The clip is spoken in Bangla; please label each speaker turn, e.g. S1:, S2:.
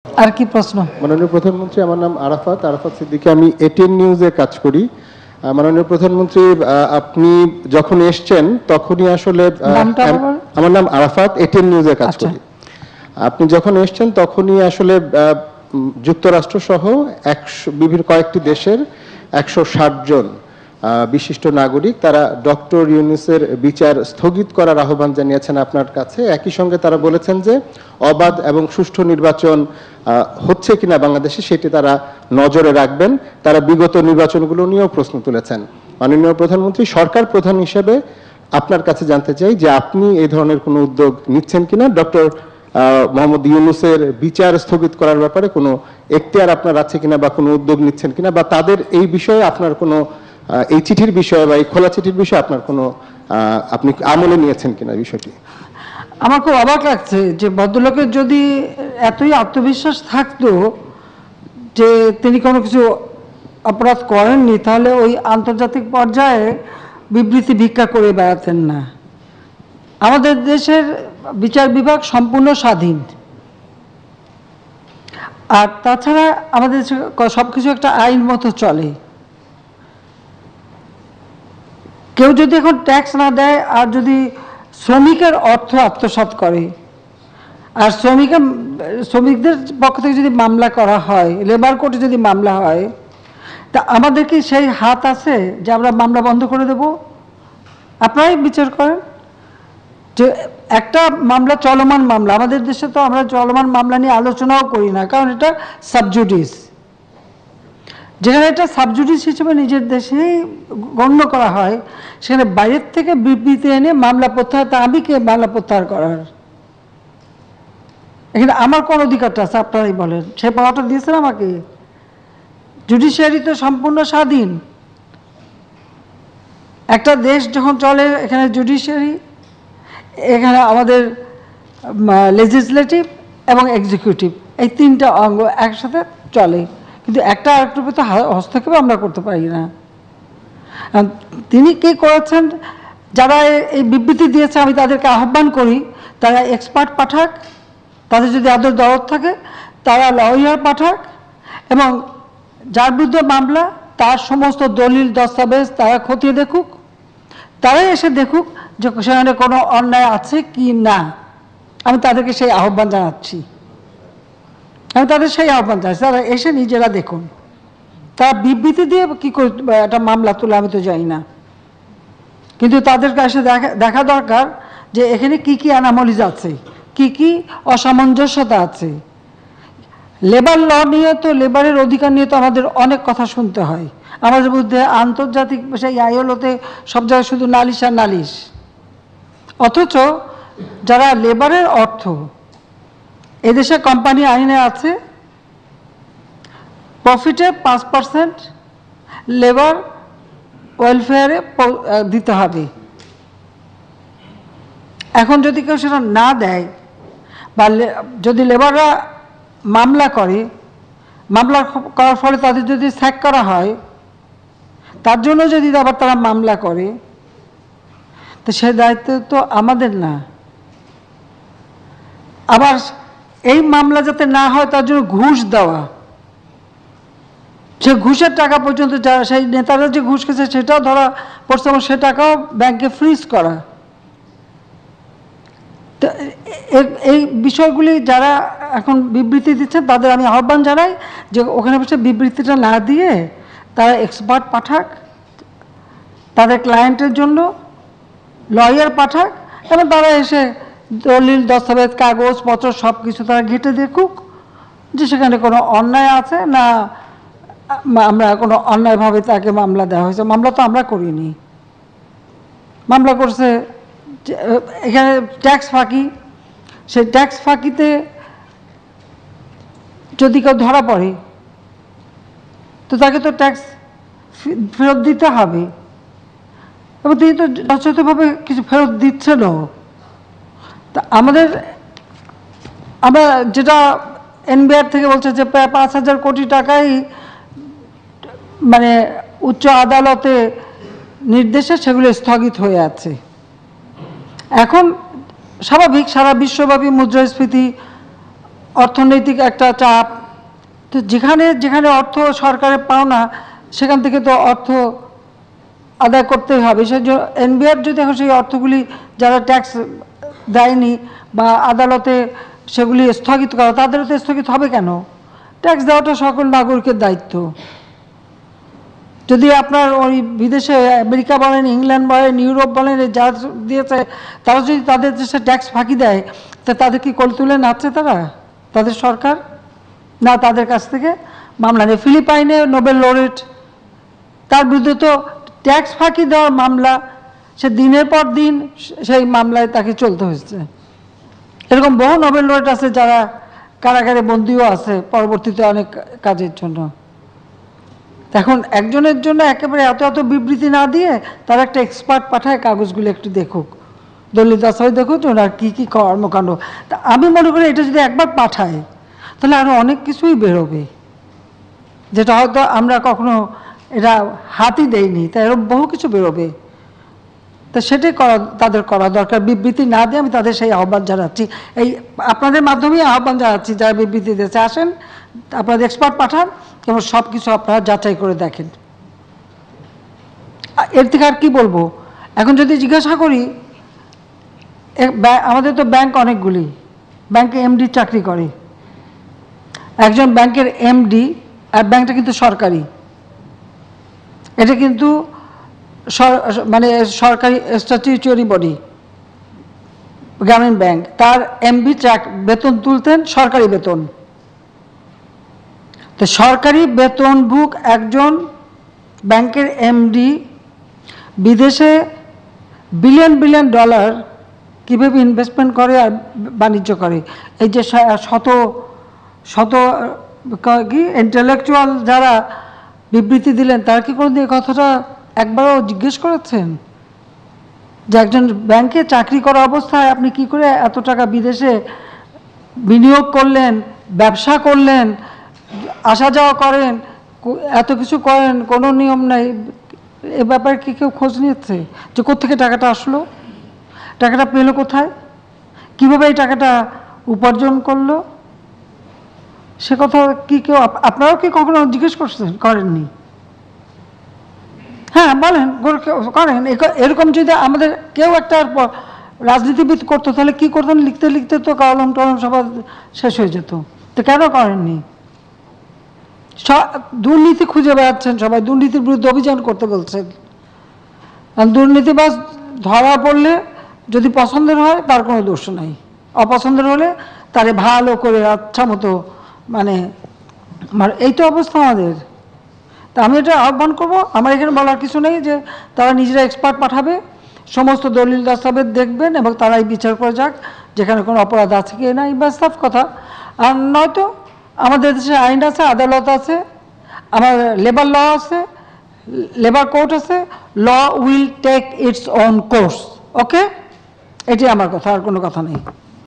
S1: আর কি প্রশ্ন?
S2: মাননীয় প্রধানমন্ত্রী, আমার নাম আরাফাত সিদ্দিকী, আমি এটিএন নিউজে কাজ করি। মাননীয় প্রধানমন্ত্রী, আপনি যখন এসছেন তখনই আসলে আমার নাম আরাফাত, এটিএন নিউজে কাজ করি। আপনি যখন এসছেন তখনই আসলে যুক্তরাষ্ট্র সহ বিভিন্ন কয়েকটি দেশের 160 জন বিশিষ্ট নাগরিক তারা ডক্টর ইউনূসের বিচার স্থগিত করার আহ্বান জানিয়েছেন আপনার কাছে। একই সঙ্গে তারা বলেছেন যে অবাধ এবং সুষ্ঠু নির্বাচন হচ্ছে কিনা বাংলাদেশে সেটি তারা নজরে রাখবেন। তারা বিগত নির্বাচনগুলো নিয়েও প্রশ্ন তুলেছেন। মাননীয় প্রধানমন্ত্রী, সরকার প্রধান হিসেবে আপনার কাছে জানতে চাই যে আপনি এই ধরনের কোনো উদ্যোগ নিচ্ছেন কিনা, ডক্টর মোহাম্মদ ইউনূসের বিচার স্থগিত করার ব্যাপারে কোনো এখতিয়ার আপনার আছে কিনা বা কোনো উদ্যোগ নিচ্ছেন কিনা, বা তাদের এই বিষয়ে আপনার কোনো এই চিঠির বিষয়ে বা এই খোলা চিঠির বিষয়ে আপনার কোনো আপনি আমলে নিয়েছেন কিনা বিষয়টি?
S1: আমার খুব অবাক লাগছে যে ভদ্রলোকের যদি এতই আত্মবিশ্বাস থাকতো যে তিনি কোনো কিছু অপরাধ করেননি, তাহলে ওই আন্তর্জাতিক পর্যায়ে বিবৃতি ভিক্ষা করে বেড়াতেন না। আমাদের দেশের বিচার বিভাগ সম্পূর্ণ স্বাধীন, আর তাছাড়া আমাদের সব কিছু একটা আইন মতো চলে। কেউ যদি এখন ট্যাক্স না দেয় আর যদি শ্রমিকের অর্থ আত্মসাৎ করে, আর শ্রমিকদের পক্ষ থেকে যদি মামলা করা হয়, লেবার কোর্টে যদি মামলা হয়, তা আমাদের কি সেই হাত আছে যে আমরা মামলা বন্ধ করে দেব? আপনারাই বিচার করেন যে একটা মামলা চলমান মামলা, আমাদের দেশে তো আমরা চলমান মামলা নিয়ে আলোচনাও করি না, কারণ এটা সাবজুডিস। যেখানে এটা সাবজুডিস হিসেবে নিজের দেশেই গণ্য করা হয়, সেখানে বাইরের থেকে বিবৃতি এনে মামলা প্রত্যাহার, তা আমি কে মামলা প্রত্যাহার করার? এখানে আমার কোন অধিকারটা আছে আপনারাই বলেন। সে পাওয়াটা দিয়েছেন আমাকে। জুডিশিয়ারি তো সম্পূর্ণ স্বাধীন। একটা দেশ যখন চলে, এখানে জুডিশিয়ারি, এখানে আমাদের লেজিসলেটিভ এবং এক্সিকিউটিভ, এই তিনটা অঙ্গ একসাথে চলে, কিন্তু একটা আরেকটার প্রতি হস্তক্ষেপ আমরা করতে পারি না। তিনি কি করেছেন, যারা এই বিবৃতি দিয়েছে আমি তাদেরকে আহ্বান করি তারা এক্সপার্ট পাঠাক, তাদের যদি আদর দরদ থাকে তারা লয়ার পাঠাক, এবং যার বিরুদ্ধে মামলা তার সমস্ত দলিল দস্তাবেজ তারা খতিয়ে দেখুক, তারাই এসে দেখুক যে সেখানে কোনো অন্যায় আছে কি না। আমি তাদেরকে সেই আহ্বান জানাচ্ছি, তারা এসে নিজেরা দেখুন। তারা বিবৃতি দিয়ে কি করে একটা মামলা তুলে আমি তো জানি না, কিন্তু তাদের কাছে দেখা দরকার যে এখানে কি কি অ্যানোমালিজ আছে, কি কি অসামঞ্জস্যতা আছে। লেবার ল নিয়ে তো, লেবারের অধিকার নিয়ে তো আমাদের অনেক কথা শুনতে হয়। আমাদের মধ্যে আন্তর্জাতিক সেই আইএলওতে সব জায়গায় শুধু নালিশ আর নালিশ, অথচ যারা লেবারের অর্থ এদেশে কোম্পানি আইনে আছে, প্রফিটে 5% লেবার ওয়েলফেয়ারে দিতে হবে। এখন যদি কেউ সেটা না দেয়, বা যদি লেবাররা মামলা করে, মামলা করার ফলে তাদের যদি স্যাক করা হয়, তার জন্য যদি আবার তারা মামলা করে, তো সে দায়িত্ব তো আমাদের না। আবার এই মামলা যাতে না হয় তার জন্য ঘুষ দেওয়া, সে ঘুষের টাকা পর্যন্ত, যারা সেই নেতারা যে ঘুষ খেয়েছে সেটাও ধরা পড়ছে, এবং সে টাকাও ব্যাংকে ফ্রিজ করা। তো এই বিষয়গুলি যারা এখন বিবৃতি দিচ্ছেন তাদের আমি আহ্বান জানাই যে ওখানে বসে বিবৃতিটা না দিয়ে তারা এক্সপার্ট পাঠাক, তাদের ক্লায়েন্টের জন্য লয়ার পাঠাক, এবং তারা এসে দলিল দস্তাবেজ কাগজপত্র সব কিছু তারা ঘেঁটে দেখুক যে সেখানে কোনো অন্যায় আছে না, আমরা কোনো অন্যায়ভাবে তাকে মামলা দেওয়া হয়েছে। মামলা তো আমরা করিনি, মামলা করছে এখানে ট্যাক্স ফাঁকি। সেই ট্যাক্স ফাঁকিতে যদি কেউ ধরা পড়ে তো তাকে তো ট্যাক্স ফেরত দিতে হবে, এবং তিনি তো যথাযথভাবে কিছু ফেরত দিচ্ছেনও। তা আমরা যেটা এনবিআর থেকে বলছে যে প্রায় 5,000 কোটি টাকাই মানে উচ্চ আদালতে নির্দেশে সেগুলো স্থগিত হয়ে আছে। এখন স্বাভাবিক সারা বিশ্বব্যাপী মুদ্রাস্ফীতি অর্থনৈতিক একটা চাপ, তো যেখানে যেখানে অর্থ সরকারের পাওনা সেখান থেকে তো অর্থ আদায় করতেই হবে। সেই জন্য এনবিআর যদি এখন সেই অর্থগুলি যারা ট্যাক্স দেয়নি বা আদালতে সেগুলি স্থগিত করা, তাদেরও তো স্থগিত হবে কেন? ট্যাক্স দেওয়াটা সকল নাগরিকের দায়িত্ব। যদি আপনার ওই বিদেশে আমেরিকা বলেন, ইংল্যান্ড বলেন, ইউরোপ বলেন, যারা দিয়েছে তারা যদি তাদের দেশে ট্যাক্স ফাঁকি দেয়, তা তাদের কি কোল তুলে নাচছে তারা, তাদের সরকার? না, তাদের কাছ থেকে মামলা নেই। ফিলিপাইনে নোবেল লরেট, তার বিরুদ্ধে তো ট্যাক্স ফাঁকি দেওয়ার মামলা, সে দিনের পর দিন সেই মামলায় তাকে চলতে হয়েছে। এরকম বহু নোবেল লরেট আছে যারা কারাগারে বন্দিও আছে পরবর্তীতে অনেক কাজের জন্য। এখন একজনের জন্য একেবারে এত এত বিবৃতি না দিয়ে তার একটা এক্সপার্ট পাঠায় কাগজগুলো একটু দেখুক, দলিল দাসাই দেখুক ওনার কী কী কর্মকাণ্ড। তা আমি মনে করি এটা যদি একবার পাঠায় তাহলে আরও অনেক কিছুই বেরোবে, যেটা হয়তো আমরা কখনো এটা হাতই দেইনি, তাই এরকম বহু কিছু বেরোবে। তা সেটাই তাদের করা দরকার। বিবৃতি না দিয়ে আমি তাদের সেই আহ্বান জানাচ্ছি, এই আপনাদের মাধ্যমেই আহ্বান জানাচ্ছি যারা বিবৃতি দিয়েছে, আসেন আপনাদের এক্সপার্ট পাঠান এবং সব কিছু আপনারা যাচাই করে দেখেন। এর থেকে আর কি বলবো? এখন যদি জিজ্ঞাসা করি, আমাদের তো ব্যাংক অনেকগুলি, ব্যাংকে এমডি চাকরি করে, একজন ব্যাংকের এমডি, আর ব্যাংকটা কিন্তু সরকারি, এটা কিন্তু মানে সরকারি স্ট্যাটিউটরি বডি, গ্রামীণ ব্যাংক, তার এমডি বেতন তুলতেন সরকারি বেতন। তো সরকারি বেতনভুক একজন ব্যাংকের এমডি বিদেশে বিলিয়ন বিলিয়ন ডলার কীভাবে ইনভেস্টমেন্ট করে আর বাণিজ্য করে, এই যে শত শত কি ইন্টেলেকচুয়াল যারা বিবৃতি দিলেন, তারা কি কোনোদিন এই কথাটা একবারও জিজ্ঞেস করেছেন যে একজন ব্যাংকে চাকরি করা অবস্থায় আপনি কি করে এত টাকা বিদেশে বিনিয়োগ করলেন, ব্যবসা করলেন, আসা যাওয়া করেন, এত কিছু করেন, কোনো নিয়ম নাই? এ ব্যাপারে কি কেউ খোঁজ নিয়েছে যে কোত্থেকে টাকাটা আসলো, টাকাটা পেলো কোথায়, কীভাবে এই টাকাটা উপার্জন করলো? সে কথা কি কেউ আপনারাও কি কখনো জিজ্ঞেস করছেন? করেননি? হ্যাঁ বলেন, করেন। এরকম যদি আমাদের কেউ একটা রাজনীতিবিদ করতো তাহলে কি করতেন? লিখতে লিখতে তো কলম টলম সবার শেষ হয়ে যেত। তো কেন করেননি? দুর্নীতি খুঁজে বেড়াচ্ছেন সবাই, দুর্নীতির বিরুদ্ধে অভিযান করতে বলছেন। দুর্নীতিবাজ ধরা পড়লে যদি পছন্দের হয় তার কোনো দোষ নাই, অপছন্দের হলে তারে ভালো করে আচ্ছা মতো মানে এই তো অবস্থা আমাদের। তা আমি এটা আহ্বান করব, আমার এখানে বলার কিছু নেই, যে তারা নিজেরা এক্সপার্ট পাঠাবে, সমস্ত দলিল দস্তাবেজ দেখবেন এবং তারাই বিচার করে যাক যেখানে কোনো অপরাধ আছে কি না, বাস্তব কথা। আর নয়তো আমাদের দেশে আইন আছে, আদালত আছে, আমার লেবার ল আছে, লেবার কোর্ট আছে, law will take its own course. Okay, এটাই আমার কথা, আর কোনো কথা নেই।